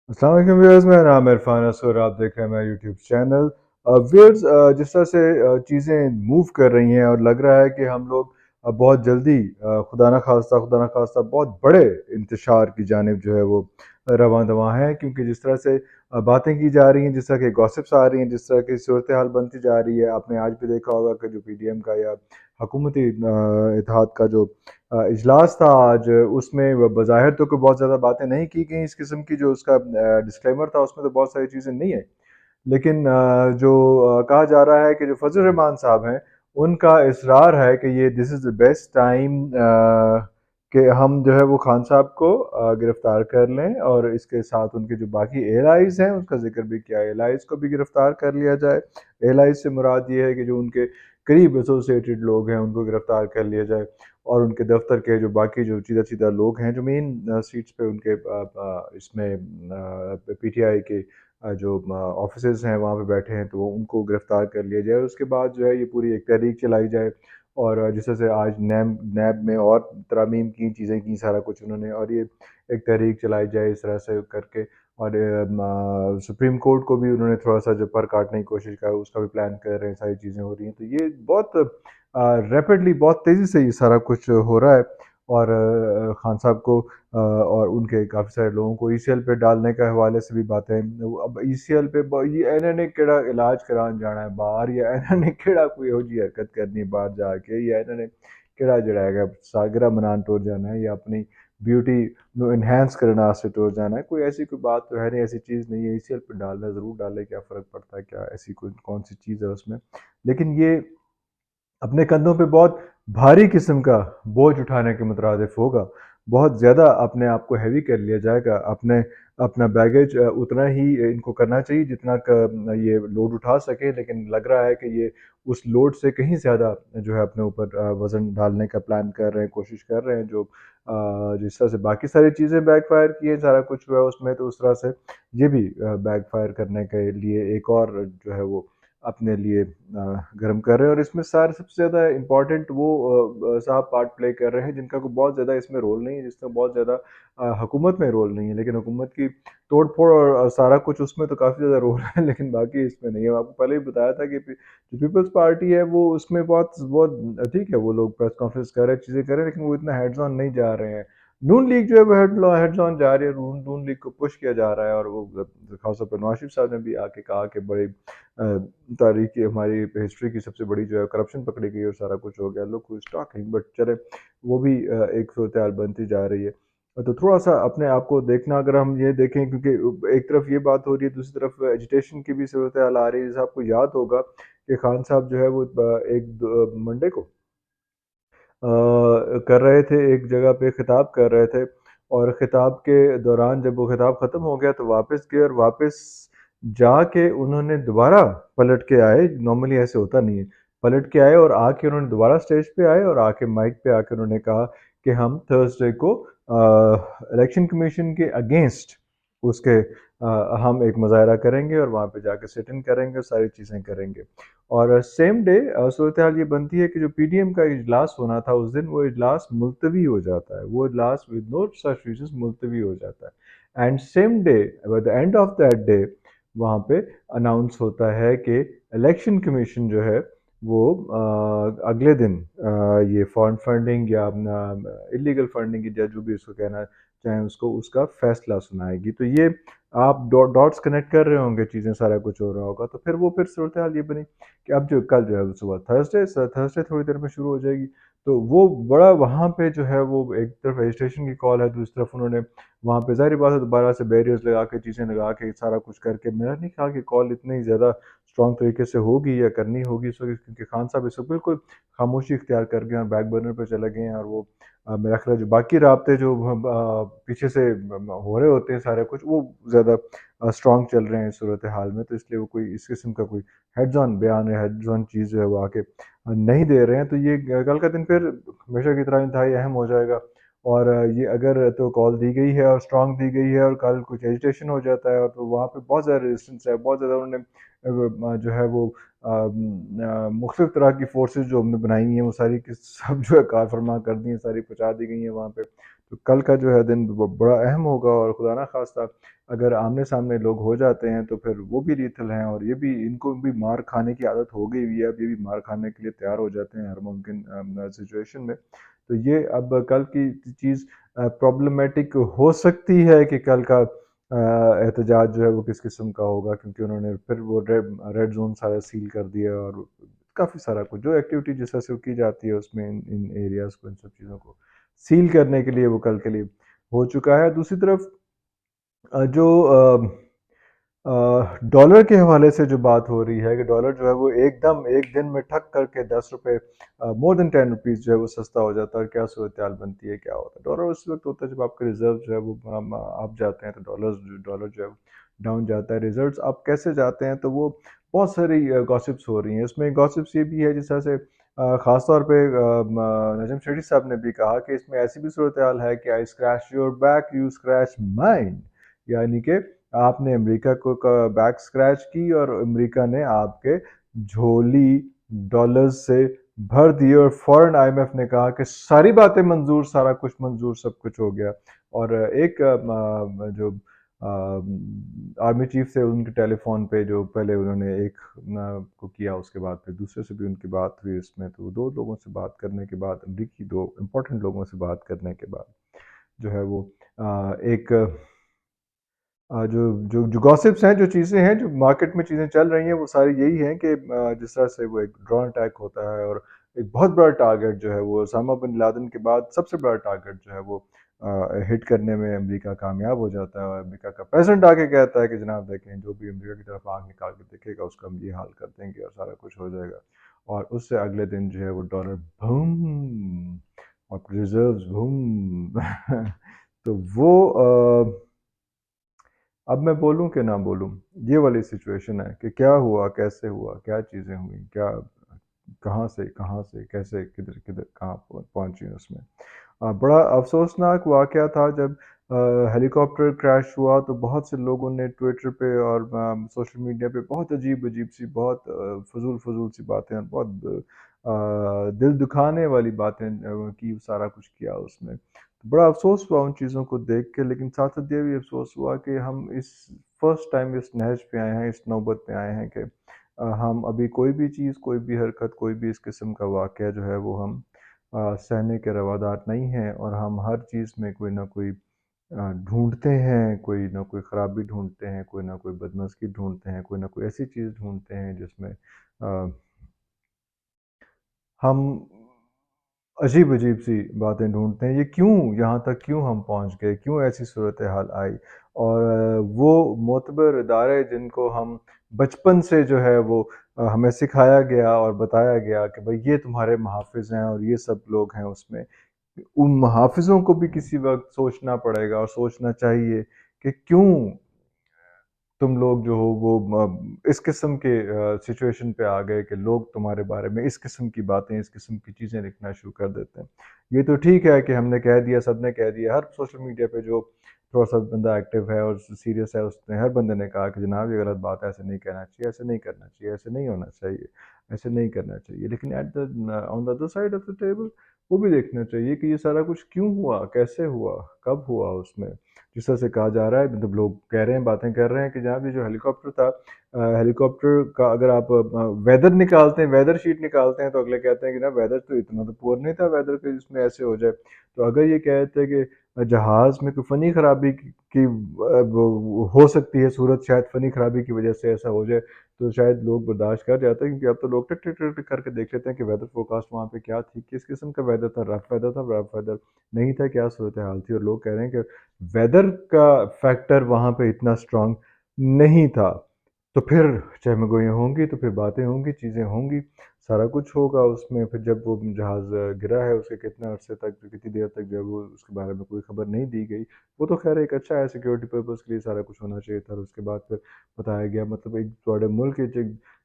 अस्सलाम वालेकुम व्यूअर्स, मेरा नाम है इरफान असर, आप देख रहे हैं मेरा यूट्यूब चैनल। व्यूअर्स, जिस तरह से चीज़ें मूव कर रही हैं और लग रहा है कि हम लोग बहुत जल्दी खुदा ना खास्ता बहुत बड़े इंतशार की जानिब जो है वो रवां दवां हैं, क्योंकि जिस तरह से बातें की जा रही हैं, जिस तरह की गॉसिप्स आ रही हैं, जिस तरह की सूरत हाल बनती जा रही है। आपने आज भी देखा होगा कि जो पीडीएम का या हुकूमती इत्तेहाद का जो इजलास था आज, उसमें बज़ाहिर तो कोई बहुत ज़्यादा बातें नहीं की गई इस किस्म की, जो उसका डिस्क्लेमर था उसमें तो बहुत सारी चीज़ें नहीं है। लेकिन जो कहा जा रहा है कि जो फजल रहमान साहब हैं, उनका इसरार है कि ये this is the best time कि हम जो है वो खान साहब को गिरफ़्तार कर लें, और इसके साथ उनके जो बाकी एलाइज़ हैं उनका ज़िक्र भी किया है, एलाइज़ को भी गिरफ़्तार कर लिया जाए। एलाइज़ से मुराद ये है कि जो उनके करीब एसोसिएटेड लोग हैं उनको गिरफ़्तार कर लिया जाए, और उनके दफ्तर के जो बाकी जो सीधा-सीधा लोग हैं, जो मेन सीट्स पे उनके इसमें पीटीआई के जो ऑफिसर्स हैं वहाँ पे बैठे हैं, तो वो उनको गिरफ़्तार कर लिया जाए। उसके बाद जो है ये पूरी एक तहरीक चलाई जाए, और जिस तरह से आज नैब में और तरमीम की चीज़ें की, सारा कुछ उन्होंने, और ये एक तहरीक चलाई जाए इस तरह से करके। और सुप्रीम कोर्ट को भी उन्होंने थोड़ा सा जो पर काटने की कोशिश का, उसका भी प्लान कर रहे हैं, सारी चीज़ें हो रही हैं। तो ये बहुत रैपिडली, बहुत तेज़ी से ये सारा कुछ हो रहा है। और खान साहब को और उनके काफ़ी सारे लोगों को ईसीएल पे डालने के हवाले से भी बातें, अब ईसीएल पे ये इन्होंने केड़ा इलाज कराने जाना है बाहर, या इन्होंने केड़ा कोई हो जी हरकत करनी है बाहर जाके, या इन्होंने केड़ा जड़ा है सालगिरह मनाने टुर जाना है, या अपनी ब्यूटी इनहेंस करने वास्ते टुर जाना है। कोई ऐसी कोई बात तो है नहीं, ऐसी चीज़ नहीं है। ईसीएल पे डालना ज़रूर डाले, क्या फ़र्क पड़ता है, क्या ऐसी कोई कौन सी चीज़ है उसमें। लेकिन ये अपने कंधों पे बहुत भारी किस्म का बोझ उठाने के मुतरादिफ होगा। बहुत ज़्यादा अपने आप को हैवी कर लिया जाएगा। अपना बैगेज उतना ही इनको करना चाहिए जितना ये लोड उठा सके, लेकिन लग रहा है कि ये उस लोड से कहीं ज़्यादा जो है अपने ऊपर वज़न डालने का प्लान कर रहे हैं, कोशिश कर रहे हैं। जो जिस तरह से बाकी सारी चीज़ें बैकफायर की हैं, सारा कुछ हुआ उसमें, तो उस तरह से ये भी बैकफायर करने के लिए एक और जो है वो अपने लिए गर्म कर रहे हैं। और इसमें सारे सबसे ज़्यादा इम्पोर्टेंट वो साहब पार्ट प्ले कर रहे हैं जिनका कोई बहुत ज़्यादा इसमें रोल नहीं है, जिसका बहुत ज़्यादा हुकूमत में रोल नहीं है, लेकिन हुकूमत की तोड़ फोड़ और सारा कुछ उसमें तो काफ़ी ज़्यादा रोल है, लेकिन बाकी इसमें नहीं है। आपको पहले ही बताया था कि जो पीपल्स पार्टी है वो उसमें बहुत बहुत ठीक है, वो लोग प्रेस कॉन्फ्रेंस कर रहे हैं, चीज़ें कर रहे हैं, लेकिन वो इतना हेड्स ऑन नहीं जा रहे हैं। नून लीग जो है वो हेड्स ऑन जा रही है, नून लीग को पुश किया जा रहा है। और वो खास तौर पर नवाज शरीफ साहब ने भी आके कहा कि बड़े तारीख की, हमारी हिस्ट्री की सबसे बड़ी जो है करप्शन पकड़ी गई और सारा कुछ हो गया। Look who is talking, but चले, वो भी एक सूरत हाल बनती जा रही है। तो थोड़ा सा अपने आप को देखना, अगर हम ये देखें, क्योंकि एक तरफ ये बात हो रही है, दूसरी तरफ एजिटेशन की भी सूरत हाल आ रही है। जैसे आपको याद होगा कि खान साहब जो है वो मंडे को कर रहे थे, एक जगह पे खिताब कर रहे थे, और खिताब के दौरान जब वो खिताब ख़त्म हो गया तो वापस गए, और वापस जाके उन्होंने दोबारा पलट के आए। नॉर्मली ऐसे होता नहीं है। पलट के आए और आके उन्होंने दोबारा स्टेज पे आए, और आके माइक पे आके उन्होंने कहा कि हम थर्सडे को इलेक्शन कमीशन के अगेंस्ट उसके हम एक मुजाहरा करेंगे, और वहाँ पे जाके सिट इन करेंगे और सारी चीज़ें करेंगे। और सेम डे सूरत हाल ये बनती है कि जो पीडीएम का इजलास होना था उस दिन, वो इजलास मुलतवी हो जाता है। वो इजलास विद नो सच रीजंस मुलतवी हो जाता है। And same day, by the end of that day, वहाँ पे अनाउंस होता है कि इलेक्शन कमीशन जो है वो अगले दिन ये फॉरेन फंडिंग या इलीगल फंडिंग या जो भी उसको कहना चाहें उसको, उसका फैसला सुनाएगी। तो ये आप डॉट्स कनेक्ट कर रहे होंगे, चीज़ें सारा कुछ हो रहा होगा, तो फिर वो फिर सूरत हाल ये बनी कि अब जो कल जो है सुबह थर्सडे थोड़ी देर में शुरू हो जाएगी। तो वो बड़ा वहाँ पे जो है वो एक तरफ रजिस्ट्रेशन की कॉल है, दूसरी तरफ उन्होंने वहाँ पे ज़ाहिर बात है दोबारा से बैरियर्स लगा के, चीज़ें लगा के, सारा कुछ करके, मेरा नहीं ख्याल कि कॉल इतनी ज़्यादा स्ट्रॉन्ग तरीके से होगी या करनी होगी इस वक्त, क्योंकि खान साहब इस वक्त बिल्कुल खामोशी इख्तियार कर गए हैं और बैक बर्नर पर चले गए हैं। और वो मेरा ख्याल है जो बाकी राब्ते जो पीछे से हो रहे होते हैं सारे कुछ, वो ज़्यादा स्ट्रॉन्ग चल रहे हैं इस सूरत हाल में। तो इसलिए वो कोई इस किस्म का कोई हेड्स ऑन बयान या हेड्स ऑन चीज़ जो है वो आके नहीं दे रहे हैं। तो ये कल का दिन फिर हमेशा की तरह इंतहाई अहम हो जाएगा। और ये अगर तो कॉल दी गई है और स्ट्रॉन्ग दी गई है, और कल कुछ एजिटेशन हो जाता है, और तो वहाँ पे बहुत ज़्यादा रेजिस्टेंस है, बहुत ज़्यादा उन्होंने जो है वो मुख्तलिफ तरह की फोर्सेस जो हमने बनाई हुई हैं, वो सारी की सब जो है कार फरमा कर दी हैं, सारी पहुँचा दी गई हैं वहाँ पे। تو کل کا جو ہے دن بڑا اہم ہوگا، اور خدا نہ خواستہ اگر آمنے سامنے لوگ ہو جاتے ہیں تو پھر وہ بھی لیتل ہیں، اور یہ بھی ان کو بھی مار کھانے کی عادت ہو گئی ہوئی ہے، اب یہ بھی مار کھانے کے لیے تیار ہو جاتے ہیں ہر ممکن سچویشن میں۔ تو یہ اب کل کی چیز پرابلمیٹک ہو سکتی ہے کہ کل کا احتجاج جو ہے وہ کس قسم کا ہوگا، کیونکہ انہوں نے پھر وہ ریڈ زون سارا سیل کر دیا، اور کافی سارا کچھ جو ایکٹیویٹی جس طرح سے کی جاتی ہے اس میں ان ایریاز کو، ان سب چیزوں کو سیل کرنے کے لیے وہ کل کے لیے ہو چکا ہے۔ دوسری طرف جو ڈالر کے حوالے سے جو بات ہو رہی ہے کہ ڈالر جو ہے وہ ایک دم ایک دن میں ٹھک کر کے 10 روپے مور دین 10 روپیز جو ہے وہ سستا ہو جاتا ہے، اور کیا صورتحال بنتی ہے، کیا ہوتا ہے ڈالر اس وقت ہوتا ہے جب آپ کے ریزرو جو ہے وہ آپ جاتے ہیں تو ڈالر جو ہے ڈاؤن جاتا ہے۔ ریزلٹس آپ کیسے جاتے ہیں تو وہ بہت ساری گاسپس ہو رہی ہیں، اس میں گاسپس یہ بھی ہے جس طرح سے خاص طور پہ نجم شیٹھی صاحب نے بھی کہا کہ اس میں ایسی بھی صورتحال ہے کہ I scratch your back you scratch mine, یعنی کہ آپ نے امریکہ کو بیک اسکریچ کی اور امریکہ نے آپ کے جھولی ڈالرز سے بھر دی، اور فوراً آئی ایم ایف نے کہا کہ ساری باتیں منظور، سارا کچھ منظور، سب کچھ ہو گیا۔ اور ایک جو آرمی چیف سے ان کے ٹیلی فون پہ جو پہلے انہوں نے ایک کو کیا، اس کے بعد پھر دوسرے سے بھی ان کی بات ہوئی اس میں، تو دو لوگوں سے بات کرنے کے بعد، امریکی دو امپورٹنٹ لوگوں سے بات کرنے کے بعد جو ہے وہ ایک جو جو جو گاسپس ہیں، جو چیزیں ہیں، جو مارکیٹ میں چیزیں چل رہی ہیں، وہ ساری یہی ہیں کہ جس طرح سے وہ ایک ڈرون اٹیک ہوتا ہے، اور ایک بہت بڑا ٹارگٹ جو ہے وہ اسامہ بن لادن کے بعد سب سے بڑا ٹارگٹ جو ہے وہ ہٹ کرنے میں امریکہ کامیاب ہو جاتا ہے، اور امریکہ کا پریزیڈنٹ آ کے کہتا ہے کہ جناب دیکھیں، جو بھی امریکہ کی طرف آنکھ نکال کے دیکھے گا اس کا ہم یہ حال کر دیں گے، اور سارا کچھ ہو جائے گا۔ اور اس سے اگلے دن جو ہے وہ ڈالر بھوم، اور ریزروز بھوم تو وہ اب میں بولوں کہ نہ بولوں، یہ والی سچویشن ہے کہ کیا ہوا، کیسے ہوا، کیا چیزیں ہوئیں، کیا کہاں سے کیسے کدھر کدھر کہاں پہنچی اس میں۔ بڑا افسوسناک واقعہ تھا جب ہیلی کاپٹر کریش ہوا، تو بہت سے لوگوں نے ٹویٹر پہ اور سوشل میڈیا پہ بہت عجیب عجیب سی، بہت فضول سی باتیں، بہت دل دکھانے والی باتیں کی، سارا کچھ کیا اس میں۔ بڑا افسوس ہوا ان چیزوں کو دیکھ کے، لیکن ساتھ ساتھ یہ بھی افسوس ہوا کہ ہم اس فرسٹ ٹائم اس نہج پہ آئے ہیں، اس نوبت پہ آئے ہیں کہ ہم ابھی کوئی بھی چیز، کوئی بھی حرکت، کوئی بھی اس قسم کا واقعہ جو ہے وہ ہم سہنے کے روادار نہیں ہیں، اور ہم ہر چیز میں کوئی نہ کوئی ڈھونڈتے ہیں، کوئی نہ کوئی خرابی ڈھونڈتے ہیں، کوئی نہ کوئی بدمزگی ڈھونڈتے ہیں، کوئی نہ کوئی ایسی چیز ڈھونڈتے ہیں جس میں ہم عجیب عجیب سی باتیں ڈھونڈتے ہیں۔ یہ کیوں یہاں تک کیوں ہم پہنچ گئے، کیوں ایسی صورتحال آئی؟ اور وہ معتبر ادارے جن کو ہم بچپن سے جو ہے وہ ہمیں سکھایا گیا اور بتایا گیا کہ بھئی یہ تمہارے محافظ ہیں، اور یہ سب لوگ ہیں اس میں، ان محافظوں کو بھی کسی وقت سوچنا پڑے گا، اور سوچنا چاہیے کہ کیوں تم لوگ جو ہو وہ اس قسم کے سچویشن پہ آ گئے کہ لوگ تمہارے بارے میں اس قسم کی باتیں، اس قسم کی چیزیں لکھنا شروع کر دیتے ہیں۔ یہ تو ٹھیک ہے کہ ہم نے کہہ دیا، سب نے کہہ دیا، ہر سوشل میڈیا پہ جو تھوڑا سا بندہ ایکٹیو ہے اور سیریس ہے، اس نے ہر بندے نے کہا کہ جناب یہ غلط بات ہے، ایسے نہیں کہنا چاہیے، ایسے نہیں کرنا چاہیے، ایسے نہیں ہونا چاہیے، ایسے نہیں کرنا چاہیے۔ لیکن at the on the other side of the table وہ بھی دیکھنا چاہیے کہ یہ سارا کچھ کیوں ہوا، کیسے ہوا، کب ہوا اس میں۔ جس طرح سے کہا جا رہا ہے، مطلب لوگ کہہ رہے ہیں، باتیں کر رہے ہیں کہ جناب یہ جو ہیلی کاپٹر تھا، ہیلی کاپٹر کا اگر آپ ویدر نکالتے ہیں، ویدر شیٹ نکالتے ہیں، تو اگلے کہتے ہیں کہ جناب ویدر تو اتنا تو پور نہیں تھا ویدر کہ جس میں ایسے ہو جائے۔ تو اگر یہ کہتے ہیں کہ جہاز میں کوئی فنی خرابی کی ہو سکتی ہے صورت، شاید فنی خرابی کی وجہ سے ایسا ہو جائے، تو شاید لوگ برداشت کر جاتے ہیں، کیونکہ اب تو لوگ ٹک ٹک ٹک ٹک کر کے دیکھ لیتے ہیں کہ ویدر فورکاسٹ وہاں پہ کیا تھی، کس قسم کا ویدر تھا، رف ویدر تھا، رف ویدر نہیں تھا، کیا صورتحال تھی۔ اور لوگ کہہ رہے ہیں کہ ویدر کا فیکٹر وہاں پہ اتنا اسٹرانگ نہیں تھا۔ تو پھر چہمہ گوئیاں ہوں گی، تو پھر باتیں ہوں گی، چیزیں ہوں گی، سارا کچھ ہوگا اس میں۔ پھر جب وہ جہاز گرا ہے، اس کے کتنے عرصے تک، کتنی دیر تک جب وہ اس کے بارے میں کوئی خبر نہیں دی گئی، وہ تو خیر ایک اچھا ہے، سیکیورٹی پرپز کے لیے سارا کچھ ہونا چاہیے تھا۔ اور اس کے بعد پھر بتایا گیا، مطلب ایک تھوڑے ملک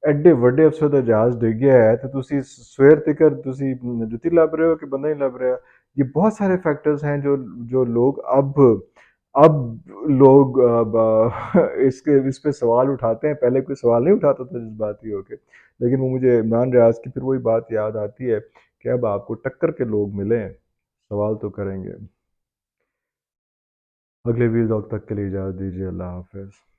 ایڈے وڈے افسر دا جہاز ڈگ گیا ہے، تو تسی سویر تکر تسی جتی لب رہے ہو کہ بندہ ہی لب رہا۔ یہ بہت سارے فیکٹرز ہیں جو لوگ اب لوگ اس پہ سوال اٹھاتے ہیں۔ پہلے کوئی سوال نہیں اٹھاتا تھا جذباتی ہو کے، لیکن وہ مجھے عمران ریاض کی پھر وہی بات یاد آتی ہے کہ اب آپ کو ٹکر کے لوگ ملے ہیں، سوال تو کریں گے۔ اگلے ویلاگ تک کے لیے اجازت دیجیے، اللہ حافظ۔